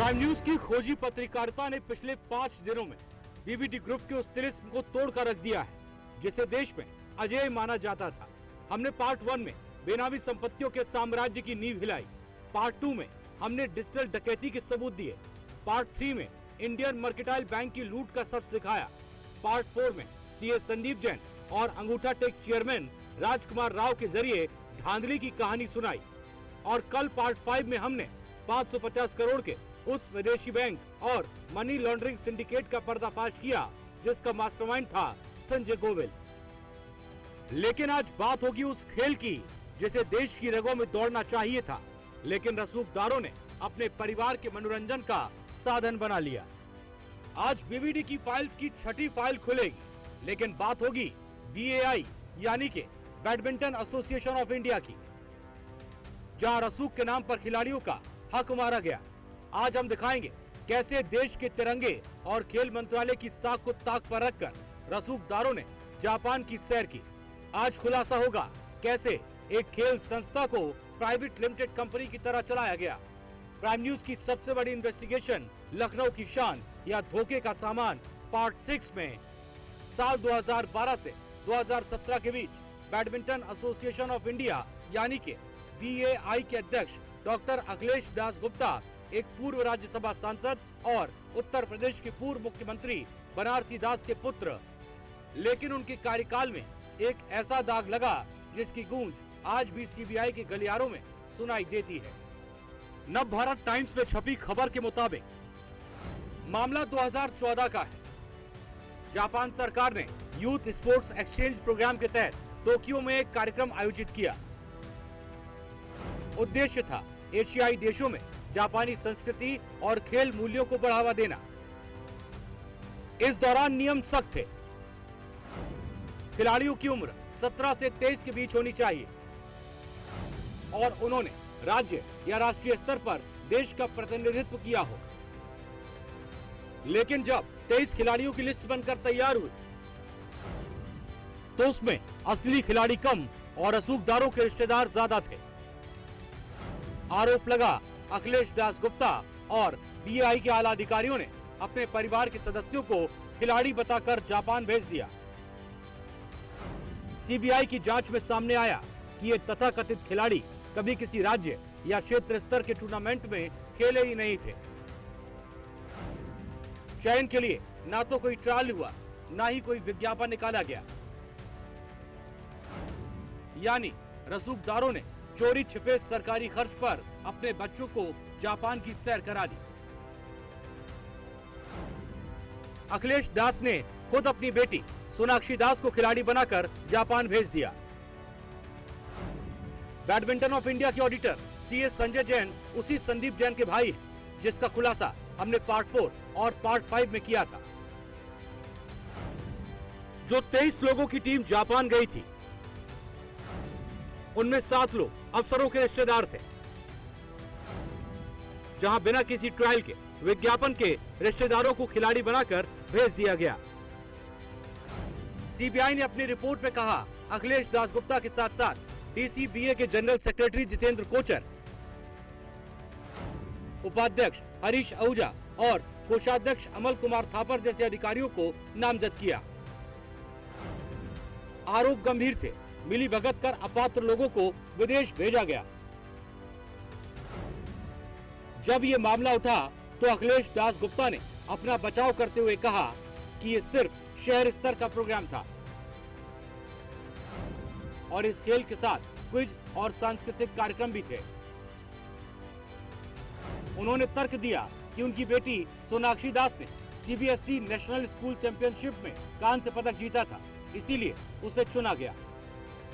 Prime news की खोजी पत्रकारिता ने पिछले 5 दिनों में बीबीडी ग्रुप के उस तिलिस्म को तोड़कर रख दिया है जिसे देश में अजेय माना जाता था। हमने पार्ट 1 में बेनामी संपत्तियों के साम्राज्य की नींव हिलाई, पार्ट 2 में हमने डिजिटल डकैती के सबूत दिए, पार्ट 3 में इंडियन मर्केंटाइल बैंक की लूट का सच दिखाया, पार्ट 4 में सीए संदीप जैन और अंगूठा टेक चेयरमैन राजकुमार राव के जरिए धांधली की कहानी सुनाई और कल पार्ट 5 में हमने 550 करोड़ के उस विदेशी बैंक और मनी लॉन्ड्रिंग सिंडिकेट का पर्दाफाश किया जिसका मास्टरमाइंड था संजय गोविल। लेकिन आज बात होगी उस खेल की जिसे देश की रगों में दौड़ना चाहिए था, लेकिन रसूखदारों ने अपने परिवार के मनोरंजन का साधन बना लिया। आज बीबीडी की फाइल्स की 6ठी फाइल खुलेगी, लेकिन बात होगी BAI यानी कि बैडमिंटन एसोसिएशन ऑफ इंडिया की, जहां रसूख के नाम पर खिलाड़ियों का हक मारा गया। आज हम दिखाएंगे कैसे देश के तिरंगे और खेल मंत्रालय की साख को ताक पर रखकर रसूखदारों ने जापान की सैर की। आज खुलासा होगा कैसे एक खेल संस्था को प्राइवेट लिमिटेड कंपनी की तरह चलाया गया। प्राइम न्यूज की सबसे बड़ी इन्वेस्टिगेशन लखनऊ की शान या धोखे का सामान पार्ट 6 में साल 2012 से 2017 के बीच बैडमिंटन एसोसिएशन ऑफ इंडिया यानी कि BAI के अध्यक्ष डॉक्टर अखिलेश दास गुप्ता, एक पूर्व राज्यसभा सांसद और उत्तर प्रदेश के पूर्व मुख्यमंत्री बनारसी दास के पुत्र, लेकिन उनके कार्यकाल में एक ऐसा दाग लगा जिसकी गूंज आज भी CBI के गलियारों में सुनाई देती है। नव भारत टाइम्स में छपी खबर के मुताबिक मामला 2014 का है। जापान सरकार ने यूथ स्पोर्ट्स एक्सचेंज प्रोग्राम के तहत टोक्यो में एक कार्यक्रम आयोजित किया। उद्देश्य था एशियाई देशों में जापानी संस्कृति और खेल मूल्यों को बढ़ावा देना। इस दौरान नियम सख्त थे। खिलाड़ियों की उम्र 17 से 23 के बीच होनी चाहिए और उन्होंने राज्य या राष्ट्रीय स्तर पर देश का प्रतिनिधित्व किया हो। लेकिन जब 23 खिलाड़ियों की लिस्ट बनकर तैयार हुई तो उसमें असली खिलाड़ी कम और रसूखदारों के रिश्तेदार ज्यादा थे। आरोप लगा अखिलेश दास गुप्ता और BAI के आला अधिकारियों ने अपने परिवार के सदस्यों को खिलाड़ी बताकर जापान भेज दिया। CBI की जांच में सामने आया कि ये तथाकथित खिलाड़ी कभी किसी राज्य या क्षेत्र स्तर के टूर्नामेंट में खेले ही नहीं थे। चयन के लिए ना तो कोई ट्रायल हुआ, ना ही कोई विज्ञापन निकाला गया। यानी रसूखदारों ने चोरी छिपे सरकारी खर्च पर अपने बच्चों को जापान की सैर करा दी। अखिलेश दास ने खुद अपनी बेटी सोनाक्षी दास को खिलाड़ी बनाकर जापान भेज दिया। बैडमिंटन ऑफ इंडिया के ऑडिटर CA संजय जैन उसी संदीप जैन के भाई हैं, जिसका खुलासा हमने पार्ट 4 और पार्ट 5 में किया था। जो 23 लोगों की टीम जापान गई थी, उनमें 7 लोग अफसरों के रिश्तेदार थे, जहां बिना किसी ट्रायल के विज्ञापन के रिश्तेदारों को खिलाड़ी बनाकर भेज दिया गया। CBI ने अपनी रिपोर्ट में कहा अखिलेश दास गुप्ता के साथ साथ DCBA के जनरल सेक्रेटरी जितेंद्र कोचर, उपाध्यक्ष हरीश आहूजा और कोषाध्यक्ष अमल कुमार थापर जैसे अधिकारियों को नामजद किया। आरोप गंभीर थे। मिली भगत कर अपात्र लोगों को विदेश भेजा गया। जब ये मामला उठा तो अखिलेश दास गुप्ता ने अपना बचाव करते हुए कहा कि ये सिर्फ शहर स्तर का प्रोग्राम था और इस खेल के साथ क्विज और सांस्कृतिक कार्यक्रम भी थे। उन्होंने तर्क दिया कि उनकी बेटी सोनाक्षी दास ने CBSE नेशनल स्कूल चैंपियनशिप में कांस्य पदक जीता था, इसीलिए उसे चुना गया।